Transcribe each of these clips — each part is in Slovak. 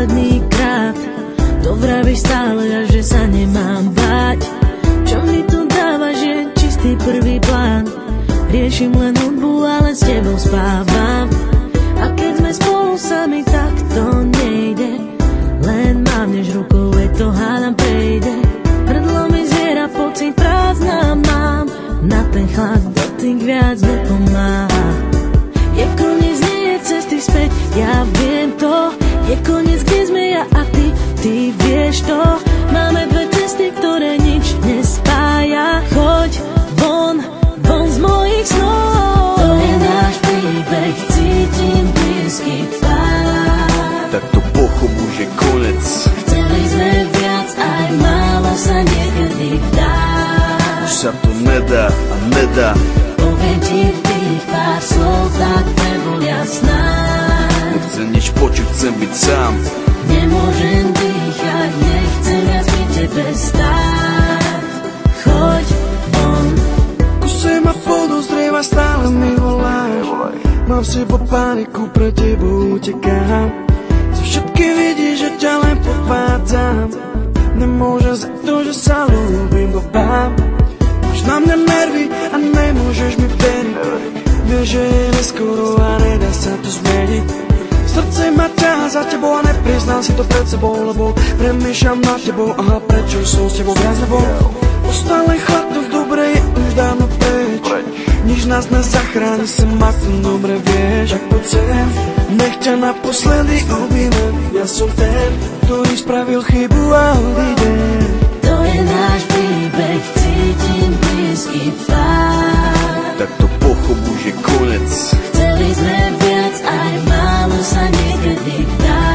posledný krát. To vravíš stále, a že sa nemám báť. Čo mi tu dávaš, je čistý prvý plán. Riešim len hudbu, ale s tebou spávam. A keď sme spolu sami, tak to nejde. Len mávneš rukou, veď to hádam prejde. Hrdlo mi zviera, pocit prázdna mám. Na ten chlad dotyk viac nepomáha. Je koniec, nie je cesty späť, ja viem to. Je koniec, kde sme ja a ty vieš to. Máme dve cesty, ktoré nič nespája. Choď von z mojich snov. To je náš príbeh, cítim blízky pád. Tak to pochop, už je konec. Chceli sme viac, aj málo sa niekedy dá. Už sa to nedá a nedá. Poviem ti tých pár slov, tak nebol jasná. Nechcem nič počuť, chcem byť sám. Nemôžem dýchať, nechcem viac pri tebe stáť. Choď von. Kusem ma podozrieva, stále mi voláš. Mám v sebe paniku, pre tebou utekám. Zo všetky vidíš, že ťa len podvádzam. Nemôžem za to, že sa ľúbim, bám. Máš na mňa nervy a nemôžeš mi veriť. Vieš, že je neskoro a nedá sa to zmeniť. Srdce ma ťaha za tebou a nepriznám si to pred sebou, lebo premýšľam nad tebou. Aha, prečo som s tebou viac nebol? Ostal len chlad, to v dobre je už dávno preč. Nič nás nezachráni, sem ako dobre vieš. Tak poď sem, nech ťa naposledy objímem. Ja som ten, ktorý spravil chybu a odídem. To je náš príbeh, cítim blízky pád. Tak to pochop, už je konec. Chceli sme viac, aj málo sa niekedy dá.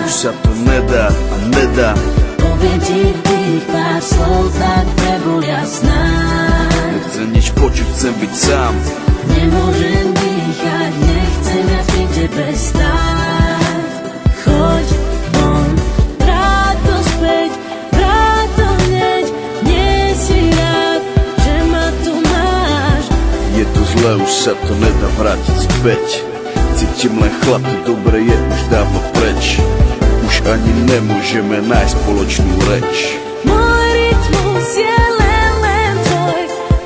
Už sa to nedá a nedá. Poviem ti tých pár slov, tak nebol jasná. Nechcem nič počuť, chcem byť sám. Nemôžem dýchať, nechcem viac pri tebe stáť. Choď von, vráť to späť, vráť to hneď. Nie si rád, že ma tu máš. Je to zlé, už sa to nedá vrátiť späť. Cítim len chlap, to dobre je už dávno preč. Už ani nemôžeme nájsť spoločnú reč. Môj rytmus je len tvoj,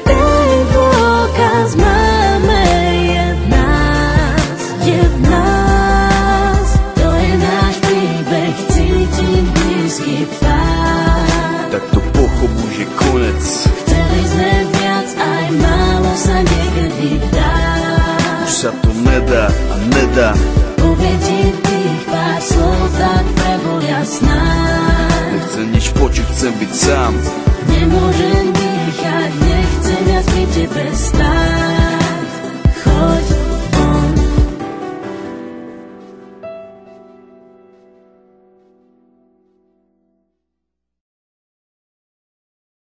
ten dôkaz máme, je v nás. To je náš príbeh, cítim blízky pád. Tak to pochop, už je konec. Chceli sme viac, aj málo sa niekedy dá. Už sa to nedá a nedá. Poviem ti tých pár slov, tak nebol jasná. Nechcem nič počuť, chcem byť sám. Nemôžem dýchať, nechcem viac pri tebe stáť.